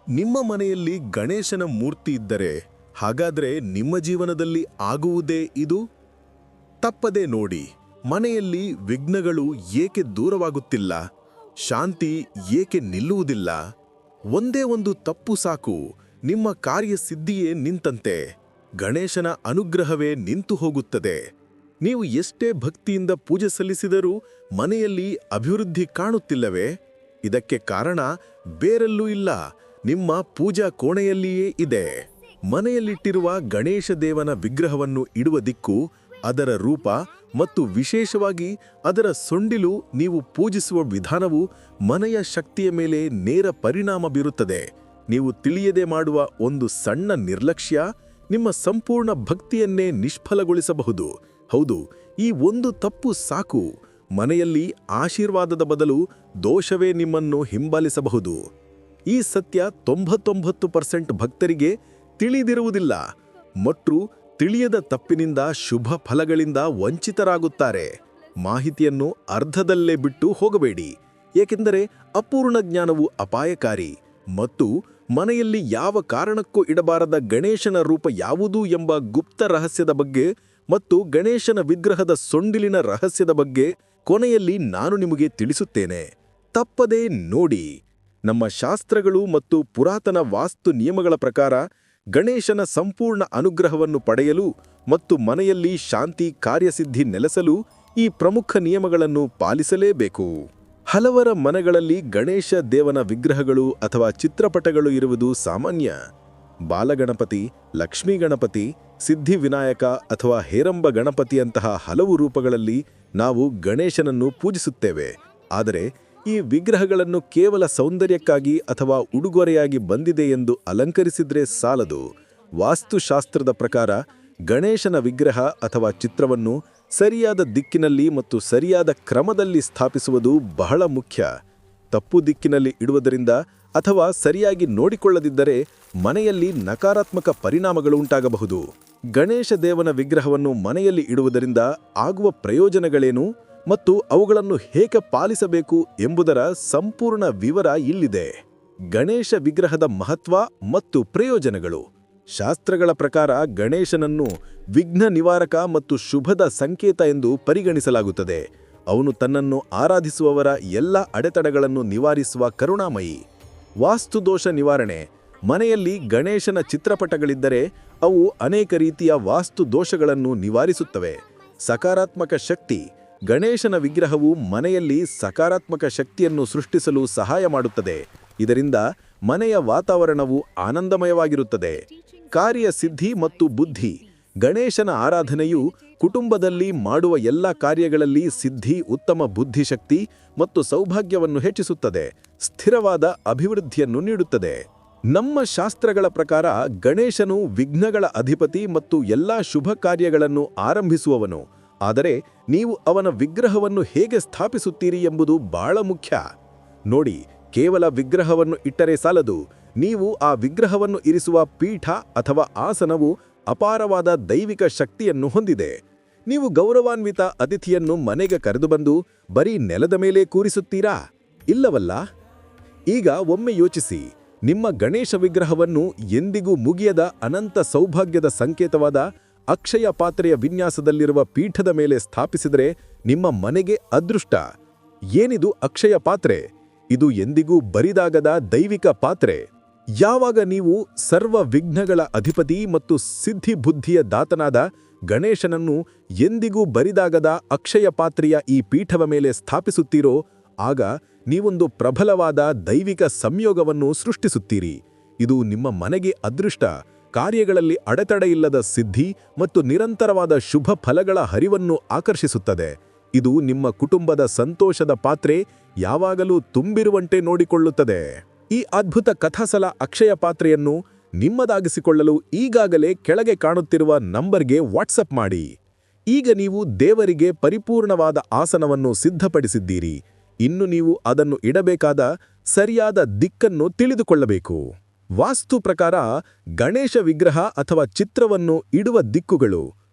ನಿಮ್ಮ ಮನೆಯಲ್ಲಿ ಗಣೇಶನ ಮೂರ್ತಿ ಇದ್ದರೆ ಹಾಗಾದ್ರೆ ನಿಮ್ಮ ಜೀವನದಲ್ಲಿ ಆಗುವುದೇ ಇದು? ತಪ್ಪದೆ ನೋಡಿ. ಮನೆಯಲ್ಲಿ ವಿಘ್ನಗಳು ಏಕೆ ದೂರವಾಗುತ್ತಿಲ್ಲ? ಶಾಂತಿ ಏಕೆ ನಿಲ್ಲುವುದಿಲ್ಲ? ಒಂದೇ ಒಂದು ತಪ್ಪು ಸಾಕು, ನಿಮ್ಮ ಕಾರ್ಯಸಿದ್ಧಿಯೇ ನಿಂತಂತೆ. ಗಣೇಶನ ಅನುಗ್ರಹವೇ ನಿಂತು ಹೋಗುತ್ತದೆ. ನೀವು ಎಷ್ಟೇ ಭಕ್ತಿಯಿಂದ ಪೂಜೆ ಸಲ್ಲಿಸಿದರೂ ಮನೆಯಲ್ಲಿ ಅಭಿವೃದ್ಧಿ ಕಾಣುತ್ತಿಲ್ಲವೇ? ಇದಕ್ಕೆ ಕಾರಣ ಬೇರೆಲ್ಲೂ ಇಲ್ಲ, ನಿಮ್ಮ ಪೂಜಾ ಕೋಣೆಯಲ್ಲಿಯೇ ಇದೆ. ಮನೆಯಲ್ಲಿಟ್ಟಿರುವ ಗಣೇಶ ದೇವನ ವಿಗ್ರಹವನ್ನು ಇಡುವ ದಿಕ್ಕು, ಅದರ ರೂಪ ಮತ್ತು ವಿಶೇಷವಾಗಿ ಅದರ ಸೊಂಡಿಲು, ನೀವು ಪೂಜಿಸುವ ವಿಧಾನವು ಮನೆಯ ಶಕ್ತಿಯ ಮೇಲೆ ನೇರ ಪರಿಣಾಮ ಬೀರುತ್ತದೆ. ನೀವು ತಿಳಿಯದೆ ಮಾಡುವ ಒಂದು ಸಣ್ಣ ನಿರ್ಲಕ್ಷ್ಯ ನಿಮ್ಮ ಸಂಪೂರ್ಣ ಭಕ್ತಿಯನ್ನೇ ನಿಷ್ಫಲಗೊಳಿಸಬಹುದು. ಹೌದು, ಈ ಒಂದು ತಪ್ಪು ಸಾಕು. ಮನೆಯಲ್ಲಿ ಆಶೀರ್ವಾದದ ಬದಲು ದೋಷವೇ ನಿಮ್ಮನ್ನು ಹಿಂಬಾಲಿಸಬಹುದು. ಈ ಸತ್ಯ 99% ಭಕ್ತರಿಗೆ ತಿಳಿದಿರುವುದಿಲ್ಲ ಮತ್ತು ತಿಳಿಯದ ತಪ್ಪಿನಿಂದ ಶುಭ ಫಲಗಳಿಂದ ವಂಚಿತರಾಗುತ್ತಾರೆ. ಮಾಹಿತಿಯನ್ನು ಅರ್ಧದಲ್ಲೇ ಬಿಟ್ಟು ಹೋಗಬೇಡಿ, ಏಕೆಂದರೆ ಅಪೂರ್ಣ ಜ್ಞಾನವು ಅಪಾಯಕಾರಿ. ಮತ್ತು ಮನೆಯಲ್ಲಿ ಯಾವ ಕಾರಣಕ್ಕೂ ಇಡಬಾರದ ಗಣೇಶನ ರೂಪ ಯಾವುದು ಎಂಬ ಗುಪ್ತ ರಹಸ್ಯದ ಬಗ್ಗೆ ಮತ್ತು ಗಣೇಶನ ವಿಗ್ರಹದ ಸೊಂಡಿಲಿನ ರಹಸ್ಯದ ಬಗ್ಗೆ ಕೊನೆಯಲ್ಲಿ ನಾನು ನಿಮಗೆ ತಿಳಿಸುತ್ತೇನೆ. ತಪ್ಪದೇ ನೋಡಿ. ನಮ್ಮ ಶಾಸ್ತ್ರಗಳು ಮತ್ತು ಪುರಾತನ ವಾಸ್ತು ನಿಯಮಗಳ ಪ್ರಕಾರ ಗಣೇಶನ ಸಂಪೂರ್ಣ ಅನುಗ್ರಹವನ್ನು ಪಡೆಯಲು ಮತ್ತು ಮನೆಯಲ್ಲಿ ಶಾಂತಿ ಕಾರ್ಯಸಿದ್ಧಿ ನೆಲೆಸಲು ಈ ಪ್ರಮುಖ ನಿಯಮಗಳನ್ನು ಪಾಲಿಸಲೇಬೇಕು. ಹಲವರ ಮನೆಗಳಲ್ಲಿ ಗಣೇಶ ದೇವನ ವಿಗ್ರಹಗಳು ಅಥವಾ ಚಿತ್ರಪಟಗಳು ಇರುವುದು ಸಾಮಾನ್ಯ. ಬಾಲಗಣಪತಿ, ಲಕ್ಷ್ಮೀ ಗಣಪತಿ, ಸಿದ್ಧಿವಿನಾಯಕ ಅಥವಾ ಹೇರಂಬ ಗಣಪತಿಯಂತಹ ಹಲವು ರೂಪಗಳಲ್ಲಿ ನಾವು ಗಣೇಶನನ್ನು ಪೂಜಿಸುತ್ತೇವೆ. ಆದರೆ ಈ ವಿಗ್ರಹಗಳನ್ನು ಕೇವಲ ಸೌಂದರ್ಯಕ್ಕಾಗಿ ಅಥವಾ ಉಡುಗೊರೆಯಾಗಿ ಬಂದಿದೆ ಎಂದು ಅಲಂಕರಿಸಿದ್ರೆ ಸಾಲದು. ವಾಸ್ತುಶಾಸ್ತ್ರದ ಪ್ರಕಾರ ಗಣೇಶನ ವಿಗ್ರಹ ಅಥವಾ ಚಿತ್ರವನ್ನು ಸರಿಯಾದ ದಿಕ್ಕಿನಲ್ಲಿ ಮತ್ತು ಸರಿಯಾದ ಕ್ರಮದಲ್ಲಿ ಸ್ಥಾಪಿಸುವುದು ಬಹಳ ಮುಖ್ಯ. ತಪ್ಪು ದಿಕ್ಕಿನಲ್ಲಿ ಇಡುವುದರಿಂದ ಅಥವಾ ಸರಿಯಾಗಿ ನೋಡಿಕೊಳ್ಳದಿದ್ದರೆ ಮನೆಯಲ್ಲಿ ನಕಾರಾತ್ಮಕ ಪರಿಣಾಮಗಳು ಉಂಟಾಗಬಹುದು. ಗಣೇಶ ದೇವನ ವಿಗ್ರಹವನ್ನು ಮನೆಯಲ್ಲಿ ಇಡುವುದರಿಂದ ಆಗುವ ಪ್ರಯೋಜನಗಳೇನು ಮತ್ತು ಅವುಗಳನ್ನು ಹೇಗೆ ಪಾಲಿಸಬೇಕು ಎಂಬುದರ ಸಂಪೂರ್ಣ ವಿವರ ಇಲ್ಲಿದೆ. ಗಣೇಶ ವಿಗ್ರಹದ ಮಹತ್ವ ಮತ್ತು ಪ್ರಯೋಜನಗಳು. ಶಾಸ್ತ್ರಗಳ ಪ್ರಕಾರ ಗಣೇಶನನ್ನು ವಿಘ್ನ ನಿವಾರಕ ಮತ್ತು ಶುಭದ ಸಂಕೇತ ಎಂದು ಪರಿಗಣಿಸಲಾಗುತ್ತದೆ. ಅವನು ತನ್ನನ್ನು ಆರಾಧಿಸುವವರ ಎಲ್ಲ ಅಡೆತಡೆಗಳನ್ನು ನಿವಾರಿಸುವ ಕರುಣಾಮಯಿ. ವಾಸ್ತುದೋಷ ನಿವಾರಣೆ. ಮನೆಯಲ್ಲಿ ಗಣೇಶನ ಚಿತ್ರಪಟಗಳಿದ್ದರೆ ಅವು ಅನೇಕ ರೀತಿಯ ವಾಸ್ತು ದೋಷಗಳನ್ನು ನಿವಾರಿಸುತ್ತವೆ. ಸಕಾರಾತ್ಮಕ ಶಕ್ತಿ. ಗಣೇಶನ ವಿಗ್ರಹವು ಮನೆಯಲ್ಲಿ ಸಕಾರಾತ್ಮಕ ಶಕ್ತಿಯನ್ನು ಸೃಷ್ಟಿಸಲು ಸಹಾಯ ಮಾಡುತ್ತದೆ. ಇದರಿಂದ ಮನೆಯ ವಾತಾವರಣವು ಆನಂದಮಯವಾಗಿರುತ್ತದೆ. ಕಾರ್ಯಸಿದ್ಧಿ ಮತ್ತು ಬುದ್ಧಿ. ಗಣೇಶನ ಆರಾಧನೆಯು ಕುಟುಂಬದಲ್ಲಿ ಮಾಡುವ ಎಲ್ಲ ಕಾರ್ಯಗಳಲ್ಲಿ ಸಿದ್ಧಿ, ಉತ್ತಮ ಬುದ್ಧಿಶಕ್ತಿ ಮತ್ತು ಸೌಭಾಗ್ಯವನ್ನು ಹೆಚ್ಚಿಸುತ್ತದೆ. ಸ್ಥಿರವಾದ ಅಭಿವೃದ್ಧಿಯನ್ನು ನೀಡುತ್ತದೆ. ನಮ್ಮ ಶಾಸ್ತ್ರಗಳ ಪ್ರಕಾರ ಗಣೇಶನು ವಿಘ್ನಗಳ ಅಧಿಪತಿ ಮತ್ತು ಎಲ್ಲಾ ಶುಭ ಕಾರ್ಯಗಳನ್ನು ಆರಂಭಿಸುವವನು. ಆದರೆ ನೀವು ಅವನ ವಿಗ್ರಹವನ್ನು ಹೇಗೆ ಸ್ಥಾಪಿಸುತ್ತೀರಿ ಎಂಬುದು ಬಹಳ ಮುಖ್ಯ. ನೋಡಿ, ಕೇವಲ ವಿಗ್ರಹವನ್ನು ಇಟ್ಟರೆ ಸಾಲದು. ನೀವು ಆ ವಿಗ್ರಹವನ್ನು ಇರಿಸುವ ಪೀಠ ಅಥವಾ ಆಸನವು ಅಪಾರವಾದ ದೈವಿಕ ಶಕ್ತಿಯನ್ನು ಹೊಂದಿದೆ. ನೀವು ಗೌರವಾನ್ವಿತ ಅತಿಥಿಯನ್ನು ಮನೆಗೆ ಕರೆದುಬಂದು ಬರೀ ನೆಲದ ಮೇಲೆ ಕೂರಿಸುತ್ತೀರಾ? ಇಲ್ಲವಲ್ಲ. ಈಗ ಒಮ್ಮೆ ಯೋಚಿಸಿ, ನಿಮ್ಮ ಗಣೇಶ ವಿಗ್ರಹವನ್ನು ಎಂದಿಗೂ ಮುಗಿಯದ ಅನಂತ ಸೌಭಾಗ್ಯದ ಸಂಕೇತವಾದ ಅಕ್ಷಯ ಪಾತ್ರೆಯ ವಿನ್ಯಾಸದಲ್ಲಿರುವ ಪೀಠದ ಮೇಲೆ ಸ್ಥಾಪಿಸಿದರೆ ನಿಮ್ಮ ಮನೆಗೆ ಅದೃಷ್ಟ. ಏನಿದು ಅಕ್ಷಯ ಪಾತ್ರೆ? ಇದು ಎಂದಿಗೂ ಬರಿದಾಗದ ದೈವಿಕ ಪಾತ್ರೆ. ಯಾವಾಗ ನೀವು ಸರ್ವ ವಿಘ್ನಗಳ ಅಧಿಪತಿ ಮತ್ತು ಸಿದ್ಧಿ ಬುದ್ಧಿಯ ದಾತನಾದ ಗಣೇಶನನ್ನು ಎಂದಿಗೂ ಬರಿದಾಗದ ಅಕ್ಷಯ ಪಾತ್ರೆಯ ಈ ಪೀಠದ ಮೇಲೆ ಸ್ಥಾಪಿಸುತ್ತೀರೋ, ಆಗ ನೀವೊಂದು ಪ್ರಬಲವಾದ ದೈವಿಕ ಸಂಯೋಗವನ್ನು ಸೃಷ್ಟಿಸುತ್ತೀರಿ. ಇದು ನಿಮ್ಮ ಮನೆಗೆ ಅದೃಷ್ಟ, ಕಾರ್ಯಗಳಲ್ಲಿ ಅಡೆತಡೆಯಿಲ್ಲದ ಸಿದ್ಧಿ ಮತ್ತು ನಿರಂತರವಾದ ಶುಭ ಫಲಗಳ ಹರಿವನ್ನು ಆಕರ್ಷಿಸುತ್ತದೆ. ಇದು ನಿಮ್ಮ ಕುಟುಂಬದ ಸಂತೋಷದ ಪಾತ್ರೆ ಯಾವಾಗಲೂ ತುಂಬಿರುವಂತೆ ನೋಡಿಕೊಳ್ಳುತ್ತದೆ. ಈ ಅದ್ಭುತ ಕಥಾಸಲ ಅಕ್ಷಯ ಪಾತ್ರೆಯನ್ನು ನಿಮ್ಮದಾಗಿಸಿಕೊಳ್ಳಲು ಈಗಾಗಲೇ ಕೆಳಗೆ ಕಾಣುತ್ತಿರುವ ನಂಬರ್ಗೆ ವಾಟ್ಸಪ್ ಮಾಡಿ. ಈಗ ನೀವು ದೇವರಿಗೆ ಪರಿಪೂರ್ಣವಾದ ಆಸನವನ್ನು ಸಿದ್ಧಪಡಿಸಿದ್ದೀರಿ. ಇನ್ನು ನೀವು ಅದನ್ನು ಇಡಬೇಕಾದ ಸರಿಯಾದ ದಿಕ್ಕನ್ನು ತಿಳಿದುಕೊಳ್ಳಬೇಕು. ವಾಸ್ತು ಪ್ರಕಾರ ಗಣೇಶ ವಿಗ್ರಹ ಅಥವಾ ಚಿತ್ರವನ್ನು ಇಡುವ ದಿಕ್ಕುಗಳು.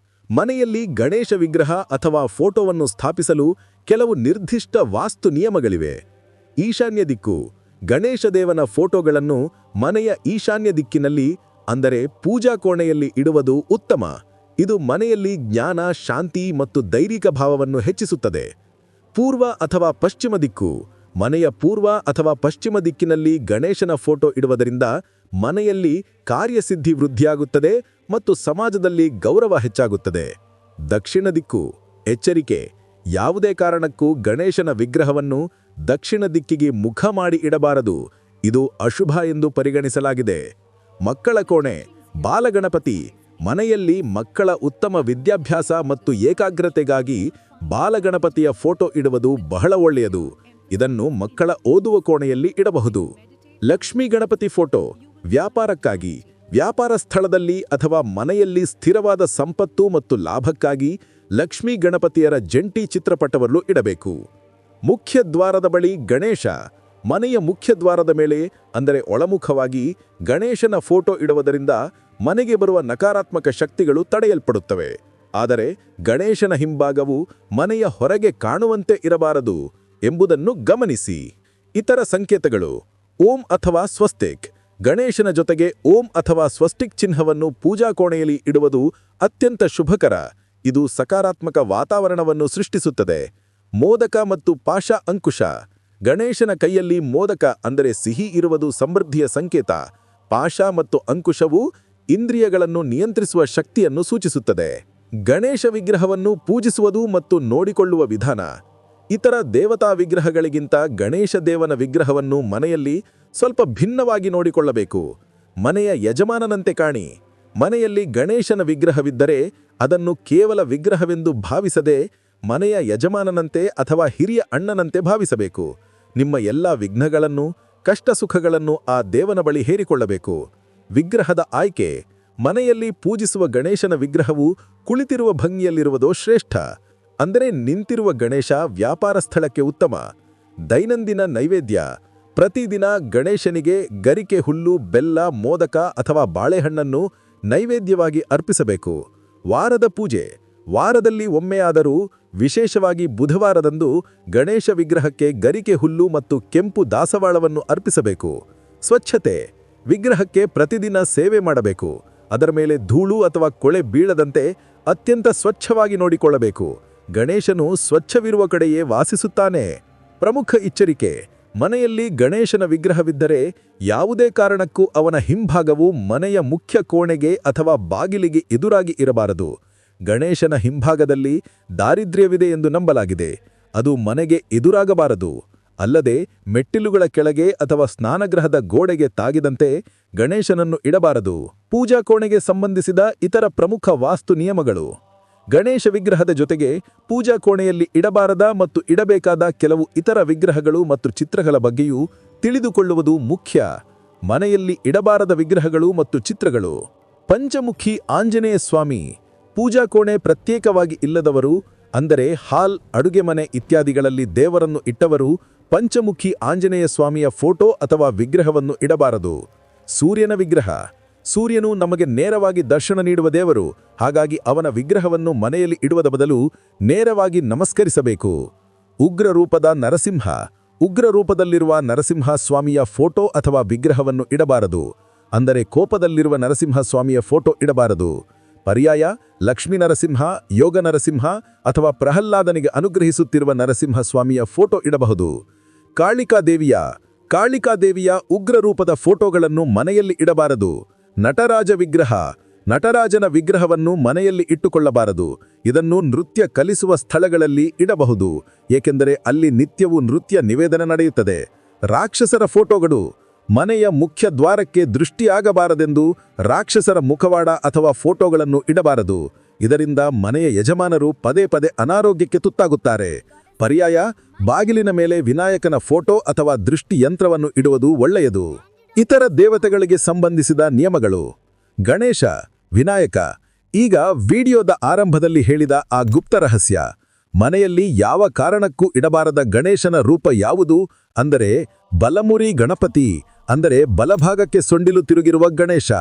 ಮನೆಯಲ್ಲಿ ಗಣೇಶ ವಿಗ್ರಹ ಅಥವಾ ಫೋಟೋವನ್ನು ಸ್ಥಾಪಿಸಲು ಕೆಲವು ನಿರ್ದಿಷ್ಟ ವಾಸ್ತು ನಿಯಮಗಳಿವೆ. ಈಶಾನ್ಯ ದಿಕ್ಕು. ಗಣೇಶ ದೇವನ ಫೋಟೋಗಳನ್ನು ಮನೆಯ ಈಶಾನ್ಯ ದಿಕ್ಕಿನಲ್ಲಿ ಅಂದರೆ ಪೂಜಾ ಕೋಣೆಯಲ್ಲಿ ಇಡುವುದು ಉತ್ತಮ. ಇದು ಮನೆಯಲ್ಲಿ ಜ್ಞಾನ, ಶಾಂತಿ ಮತ್ತು ದೈವಿಕ ಭಾವವನ್ನು ಹೆಚ್ಚಿಸುತ್ತದೆ. ಪೂರ್ವ ಅಥವಾ ಪಶ್ಚಿಮ ದಿಕ್ಕು. ಮನೆಯ ಪೂರ್ವ ಅಥವಾ ಪಶ್ಚಿಮ ದಿಕ್ಕಿನಲ್ಲಿ ಗಣೇಶನ ಫೋಟೋ ಇಡುವುದರಿಂದ ಮನೆಯಲ್ಲಿ ಕಾರ್ಯಸಿದ್ಧಿ ವೃದ್ಧಿಯಾಗುತ್ತದೆ ಮತ್ತು ಸಮಾಜದಲ್ಲಿ ಗೌರವ ಹೆಚ್ಚಾಗುತ್ತದೆ. ದಕ್ಷಿಣ ದಿಕ್ಕು. ಎಚ್ಚರಿಕೆ: ಯಾವುದೇ ಕಾರಣಕ್ಕೂ ಗಣೇಶನ ವಿಗ್ರಹವನ್ನು ದಕ್ಷಿಣ ದಿಕ್ಕಿಗೆ ಮುಖ ಮಾಡಿ ಇಡಬಾರದು. ಇದು ಅಶುಭ ಎಂದು ಪರಿಗಣಿಸಲಾಗಿದೆ. ಮಕ್ಕಳ ಕೋಣೆ. ಬಾಲಗಣಪತಿ. ಮನೆಯಲ್ಲಿ ಮಕ್ಕಳ ಉತ್ತಮ ವಿದ್ಯಾಭ್ಯಾಸ ಮತ್ತು ಏಕಾಗ್ರತೆಗಾಗಿ ಬಾಲಗಣಪತಿಯ ಫೋಟೋ ಇಡುವುದು ಬಹಳ ಒಳ್ಳೆಯದು. ಇದನ್ನು ಮಕ್ಕಳ ಓದುವ ಕೋಣೆಯಲ್ಲಿ ಇಡಬಹುದು. ಲಕ್ಷ್ಮೀ ಗಣಪತಿ ಫೋಟೋ. ವ್ಯಾಪಾರಕ್ಕಾಗಿ. ವ್ಯಾಪಾರ ಸ್ಥಳದಲ್ಲಿ ಅಥವಾ ಮನೆಯಲ್ಲಿ ಸ್ಥಿರವಾದ ಸಂಪತ್ತು ಮತ್ತು ಲಾಭಕ್ಕಾಗಿ ಲಕ್ಷ್ಮೀ ಗಣಪತಿಯರ ಜಂಟಿ ಚಿತ್ರಪಟವನ್ನು ಇಡಬೇಕು. ಮುಖ್ಯ ದ್ವಾರದ ಬಳಿ ಗಣೇಶ. ಮನೆಯ ಮುಖ್ಯ ದ್ವಾರದ ಮೇಲೆ ಅಂದರೆ ಒಳಮುಖವಾಗಿ ಗಣೇಶನ ಫೋಟೋ ಇಡುವುದರಿಂದ ಮನೆಗೆ ಬರುವ ನಕಾರಾತ್ಮಕ ಶಕ್ತಿಗಳು ತಡೆಯಲ್ಪಡುತ್ತವೆ. ಆದರೆ ಗಣೇಶನ ಹಿಂಭಾಗವು ಮನೆಯ ಹೊರಗೆ ಕಾಣುವಂತೆ ಇರಬಾರದು ಎಂಬುದನ್ನು ಗಮನಿಸಿ. ಇತರ ಸಂಕೇತಗಳು. ಓಂ ಅಥವಾ ಸ್ವಸ್ತಿಕ್. ಗಣೇಶನ ಜೊತೆಗೆ ಓಂ ಅಥವಾ ಸ್ವಸ್ತಿಕ್ ಚಿಹ್ನವನ್ನು ಪೂಜಾ ಕೋಣೆಯಲ್ಲಿ ಇಡುವುದು ಅತ್ಯಂತ ಶುಭಕರ. ಇದು ಸಕಾರಾತ್ಮಕ ವಾತಾವರಣವನ್ನು ಸೃಷ್ಟಿಸುತ್ತದೆ. ಮೋದಕ ಮತ್ತು ಪಾಶ ಅಂಕುಶ. ಗಣೇಶನ ಕೈಯಲ್ಲಿ ಮೋದಕ ಅಂದರೆ ಸಿಹಿ ಇರುವುದು ಸಮೃದ್ಧಿಯ ಸಂಕೇತ. ಪಾಶ ಮತ್ತು ಅಂಕುಶವು ಇಂದ್ರಿಯಗಳನ್ನು ನಿಯಂತ್ರಿಸುವ ಶಕ್ತಿಯನ್ನು ಸೂಚಿಸುತ್ತದೆ. ಗಣೇಶ ವಿಗ್ರಹವನ್ನು ಪೂಜಿಸುವುದು ಮತ್ತು ನೋಡಿಕೊಳ್ಳುವ ವಿಧಾನ. ಇತರ ದೇವತಾ ವಿಗ್ರಹಗಳಿಗಿಂತ ಗಣೇಶ ದೇವನ ವಿಗ್ರಹವನ್ನು ಮನೆಯಲ್ಲಿ ಸ್ವಲ್ಪ ಭಿನ್ನವಾಗಿ ನೋಡಿಕೊಳ್ಳಬೇಕು. ಮನೆಯ ಯಜಮಾನನಂತೆ ಕಾಣಿ. ಮನೆಯಲ್ಲಿ ಗಣೇಶನ ವಿಗ್ರಹವಿದ್ದರೆ ಅದನ್ನು ಕೇವಲ ವಿಗ್ರಹವೆಂದು ಭಾವಿಸದೆ ಮನೆಯ ಯಜಮಾನನಂತೆ ಅಥವಾ ಹಿರಿಯ ಅಣ್ಣನಂತೆ ಭಾವಿಸಬೇಕು. ನಿಮ್ಮ ಎಲ್ಲ ವಿಘ್ನಗಳನ್ನು, ಕಷ್ಟ ಸುಖಗಳನ್ನು ಆ ದೇವನ ಬಳಿ ಹೇರಿಕೊಳ್ಳಬೇಕು. ವಿಗ್ರಹದ ಆಯ್ಕೆ. ಮನೆಯಲ್ಲಿ ಪೂಜಿಸುವ ಗಣೇಶನ ವಿಗ್ರಹವು ಕುಳಿತಿರುವ ಭಂಗಿಯಲ್ಲಿರುವುದೋ ಶ್ರೇಷ್ಠ. ಅಂದರೆ ನಿಂತಿರುವ ಗಣೇಶ ವ್ಯಾಪಾರ ಸ್ಥಳಕ್ಕೆ ಉತ್ತಮ. ದೈನಂದಿನ ನೈವೇದ್ಯ. ಪ್ರತಿದಿನ ಗಣೇಶನಿಗೆ ಗರಿಕೆ ಹುಲ್ಲು, ಬೆಲ್ಲ, ಮೋದಕ ಅಥವಾ ಬಾಳೆಹಣ್ಣನ್ನು ನೈವೇದ್ಯವಾಗಿ ಅರ್ಪಿಸಬೇಕು. ವಾರದ ಪೂಜೆ. ವಾರದಲ್ಲಿ ಒಮ್ಮೆಯಾದರೂ, ವಿಶೇಷವಾಗಿ ಬುಧವಾರದಂದು ಗಣೇಶ ವಿಗ್ರಹಕ್ಕೆ ಗರಿಕೆ ಹುಲ್ಲು ಮತ್ತು ಕೆಂಪು ದಾಸವಾಳವನ್ನು ಅರ್ಪಿಸಬೇಕು. ಸ್ವಚ್ಛತೆ. ವಿಗ್ರಹಕ್ಕೆ ಪ್ರತಿದಿನ ಸೇವೆ ಮಾಡಬೇಕು. ಅದರ ಮೇಲೆ ಧೂಳು ಅಥವಾ ಕೊಳೆ ಬೀಳದಂತೆ ಅತ್ಯಂತ ಸ್ವಚ್ಛವಾಗಿ ನೋಡಿಕೊಳ್ಳಬೇಕು. ಗಣೇಶನು ಸ್ವಚ್ಛವಿರುವ ಕಡೆಯೇ ವಾಸಿಸುತ್ತಾನೆ. ಪ್ರಮುಖ ಎಚ್ಚರಿಕೆ: ಮನೆಯಲ್ಲಿ ಗಣೇಶನ ವಿಗ್ರಹವಿದ್ದರೆ ಯಾವುದೇ ಕಾರಣಕ್ಕೂ ಅವನ ಹಿಂಭಾಗವು ಮನೆಯ ಮುಖ್ಯ ಕೋಣೆಗೆ ಅಥವಾ ಬಾಗಿಲಿಗೆ ಎದುರಾಗಿ ಇರಬಾರದು. ಗಣೇಶನ ಹಿಂಭಾಗದಲ್ಲಿ ದಾರಿದ್ರ್ಯವಿದೆ ಎಂದು ನಂಬಲಾಗಿದೆ. ಅದು ಮನೆಗೆ ಎದುರಾಗಬಾರದು. ಅಲ್ಲದೆ ಮೆಟ್ಟಿಲುಗಳ ಕೆಳಗೆ ಅಥವಾ ಸ್ನಾನಗೃಹದ ಗೋಡೆಗೆ ತಾಗಿದಂತೆ ಗಣೇಶನನ್ನು ಇಡಬಾರದು. ಪೂಜಾ ಕೋಣೆಗೆ ಸಂಬಂಧಿಸಿದ ಇತರ ಪ್ರಮುಖ ವಾಸ್ತು ನಿಯಮಗಳು. ಗಣೇಶ ವಿಗ್ರಹದ ಜೊತೆಗೆ ಪೂಜಾ ಕೋಣೆಯಲ್ಲಿ ಇಡಬಾರದ ಮತ್ತು ಇಡಬೇಕಾದ ಕೆಲವು ಇತರ ವಿಗ್ರಹಗಳು ಮತ್ತು ಚಿತ್ರಗಳ ಬಗ್ಗೆಯೂ ತಿಳಿದುಕೊಳ್ಳುವುದು ಮುಖ್ಯ. ಮನೆಯಲ್ಲಿ ಇಡಬಾರದ ವಿಗ್ರಹಗಳು ಮತ್ತು ಚಿತ್ರಗಳು. ಪಂಚಮುಖಿ ಆಂಜನೇಯ ಸ್ವಾಮಿ. ಪೂಜಾ ಕೋಣೆ ಪ್ರತ್ಯೇಕವಾಗಿ ಇಲ್ಲದವರು, ಅಂದರೆ ಹಾಲ್, ಅಡುಗೆ ಮನೆ ಇತ್ಯಾದಿಗಳಲ್ಲಿ ದೇವರನ್ನು ಇಟ್ಟವರು ಪಂಚಮುಖಿ ಆಂಜನೇಯ ಸ್ವಾಮಿಯ ಫೋಟೋ ಅಥವಾ ವಿಗ್ರಹವನ್ನು ಇಡಬಾರದು. ಸೂರ್ಯನ ವಿಗ್ರಹ. ಸೂರ್ಯನು ನಮಗೆ ನೇರವಾಗಿ ದರ್ಶನ ನೀಡುವ ದೇವರು. ಹಾಗಾಗಿ ಅವನ ವಿಗ್ರಹವನ್ನು ಮನೆಯಲ್ಲಿ ಇಡುವುದ ಬದಲು ನೇರವಾಗಿ ನಮಸ್ಕರಿಸಬೇಕು. ಉಗ್ರ ರೂಪದ ನರಸಿಂಹ. ಉಗ್ರ ರೂಪದಲ್ಲಿರುವ ನರಸಿಂಹ ಸ್ವಾಮಿಯ ಫೋಟೋ ಅಥವಾ ವಿಗ್ರಹವನ್ನು ಇಡಬಾರದು. ಅಂದರೆ ಕೋಪದಲ್ಲಿರುವ ನರಸಿಂಹ ಸ್ವಾಮಿಯ ಫೋಟೋ ಇಡಬಾರದು. ಪರ್ಯಾಯ: ಲಕ್ಷ್ಮೀ ನರಸಿಂಹ, ಯೋಗ ನರಸಿಂಹ ಅಥವಾ ಪ್ರಹ್ಲಾದನಿಗೆ ಅನುಗ್ರಹಿಸುತ್ತಿರುವ ನರಸಿಂಹ ಸ್ವಾಮಿಯ ಫೋಟೋ ಇಡಬಹುದು. ಕಾಳಿಕಾದೇವಿಯ ಉಗ್ರ ರೂಪದ ಫೋಟೋಗಳನ್ನು ಮನೆಯಲ್ಲಿ ಇಡಬಾರದು. ನಟರಾಜ ವಿಗ್ರಹ. ನಟರಾಜನ ವಿಗ್ರಹವನ್ನು ಮನೆಯಲ್ಲಿ ಇಟ್ಟುಕೊಳ್ಳಬಾರದು. ಇದನ್ನು ನೃತ್ಯ ಕಲಿಸುವ ಸ್ಥಳಗಳಲ್ಲಿ ಇಡಬಹುದು, ಏಕೆಂದರೆ ಅಲ್ಲಿ ನಿತ್ಯವೂ ನೃತ್ಯ ನಿವೇದನೆ ನಡೆಯುತ್ತದೆ. ರಾಕ್ಷಸರ ಫೋಟೋಗಳು. ಮನೆಯ ಮುಖ್ಯ ದ್ವಾರಕ್ಕೆ ದೃಷ್ಟಿಯಾಗಬಾರದೆಂದು ರಾಕ್ಷಸರ ಮುಖವಾಡ ಅಥವಾ ಫೋಟೋಗಳನ್ನು ಇಡಬಾರದು. ಇದರಿಂದ ಮನೆಯ ಯಜಮಾನರು ಪದೇ ಪದೇ ಅನಾರೋಗ್ಯಕ್ಕೆ ತುತ್ತಾಗುತ್ತಾರೆ. ಪರ್ಯಾಯ: ಬಾಗಿಲಿನ ಮೇಲೆ ವಿನಾಯಕನ ಫೋಟೋ ಅಥವಾ ದೃಷ್ಟಿ ಯಂತ್ರವನ್ನು ಇಡುವುದು ಒಳ್ಳೆಯದು. ಇತರ ದೇವತೆಗಳಿಗೆ ಸಂಬಂಧಿಸಿದ ನಿಯಮಗಳು. ಗಣೇಶ, ವಿನಾಯಕ. ಈಗ ವಿಡಿಯೋದ ಆರಂಭದಲ್ಲಿ ಹೇಳಿದ ಆ ಗುಪ್ತ ರಹಸ್ಯ. ಮನೆಯಲ್ಲಿ ಯಾವ ಕಾರಣಕ್ಕೂ ಇಡಬಾರದ ಗಣೇಶನ ರೂಪ ಯಾವುದು? ಅಂದರೆ ಬಲಮುರಿ ಗಣಪತಿ, ಅಂದರೆ ಬಲಭಾಗಕ್ಕೆ ಸೊಂಡಿಲು ತಿರುಗಿರುವ ಗಣೇಶ.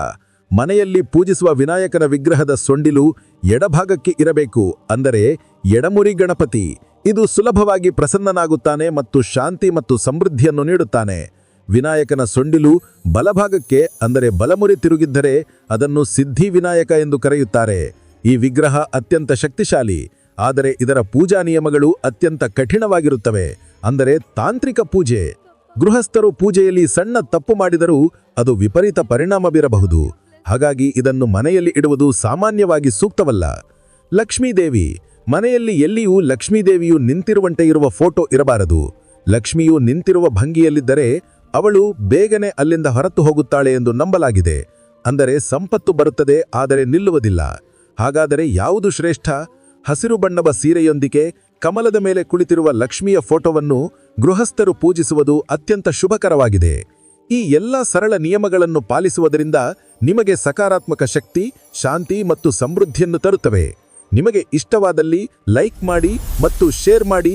ಮನೆಯಲ್ಲಿ ಪೂಜಿಸುವ ವಿನಾಯಕನ ವಿಗ್ರಹದ ಸೊಂಡಿಲು ಎಡಭಾಗಕ್ಕೆ ಇರಬೇಕು, ಅಂದರೆ ಎಡಮುರಿ ಗಣಪತಿ. ಇದು ಸುಲಭವಾಗಿ ಪ್ರಸನ್ನನಾಗುತ್ತಾನೆ ಮತ್ತು ಶಾಂತಿ ಮತ್ತು ಸಮೃದ್ಧಿಯನ್ನು ನೀಡುತ್ತಾನೆ. ವಿನಾಯಕನ ಸೊಂಡಿಲು ಬಲಭಾಗಕ್ಕೆ ಅಂದರೆ ಬಲಮುರಿ ತಿರುಗಿದ್ದರೆ ಅದನ್ನು ಸಿದ್ಧಿ ವಿನಾಯಕ ಎಂದು ಕರೆಯುತ್ತಾರೆ. ಈ ವಿಗ್ರಹ ಅತ್ಯಂತ ಶಕ್ತಿಶಾಲಿ, ಆದರೆ ಇದರ ಪೂಜಾ ನಿಯಮಗಳು ಅತ್ಯಂತ ಕಠಿಣವಾಗಿರುತ್ತವೆ. ಅಂದರೆ ತಾಂತ್ರಿಕ ಪೂಜೆ. ಗೃಹಸ್ಥರು ಪೂಜೆಯಲ್ಲಿ ಸಣ್ಣ ತಪ್ಪು ಮಾಡಿದರೂ ಅದು ವಿಪರೀತ ಪರಿಣಾಮ ಬೀರಬಹುದು. ಹಾಗಾಗಿ ಇದನ್ನು ಮನೆಯಲ್ಲಿ ಇಡುವುದು ಸಾಮಾನ್ಯವಾಗಿ ಸೂಕ್ತವಲ್ಲ. ಲಕ್ಷ್ಮೀದೇವಿ. ಮನೆಯಲ್ಲಿ ಎಲ್ಲಿಯೂ ಲಕ್ಷ್ಮೀದೇವಿಯು ನಿಂತಿರುವಂತೆ ಇರುವ ಫೋಟೋ ಇರಬಾರದು. ಲಕ್ಷ್ಮಿಯು ನಿಂತಿರುವ ಭಂಗಿಯಲ್ಲಿದ್ದರೆ ಅವಳು ಬೇಗನೆ ಅಲ್ಲಿಂದ ಹೊರತು ಹೋಗುತ್ತಾಳೆ ಎಂದು ನಂಬಲಾಗಿದೆ. ಅಂದರೆ ಸಂಪತ್ತು ಬರುತ್ತದೆ, ಆದರೆ ನಿಲ್ಲುವುದಿಲ್ಲ. ಹಾಗಾದರೆ ಯಾವುದು ಶ್ರೇಷ್ಠ? ಹಸಿರು ಬಣ್ಣದ ಸೀರೆಯೊಂದಿಗೆ ಕಮಲದ ಮೇಲೆ ಕುಳಿತಿರುವ ಲಕ್ಷ್ಮಿಯ ಫೋಟೋವನ್ನು ಗೃಹಸ್ಥರು ಪೂಜಿಸುವುದು ಅತ್ಯಂತ ಶುಭಕರವಾಗಿದೆ. ಈ ಎಲ್ಲ ಸರಳ ನಿಯಮಗಳನ್ನು ಪಾಲಿಸುವುದರಿಂದ ನಿಮಗೆ ಸಕಾರಾತ್ಮಕ ಶಕ್ತಿ, ಶಾಂತಿ ಮತ್ತು ಸಮೃದ್ಧಿಯನ್ನು ತರುತ್ತವೆ. ನಿಮಗೆ ಇಷ್ಟವಾದಲ್ಲಿ ಲೈಕ್ ಮಾಡಿ ಮತ್ತು ಶೇರ್ ಮಾಡಿ.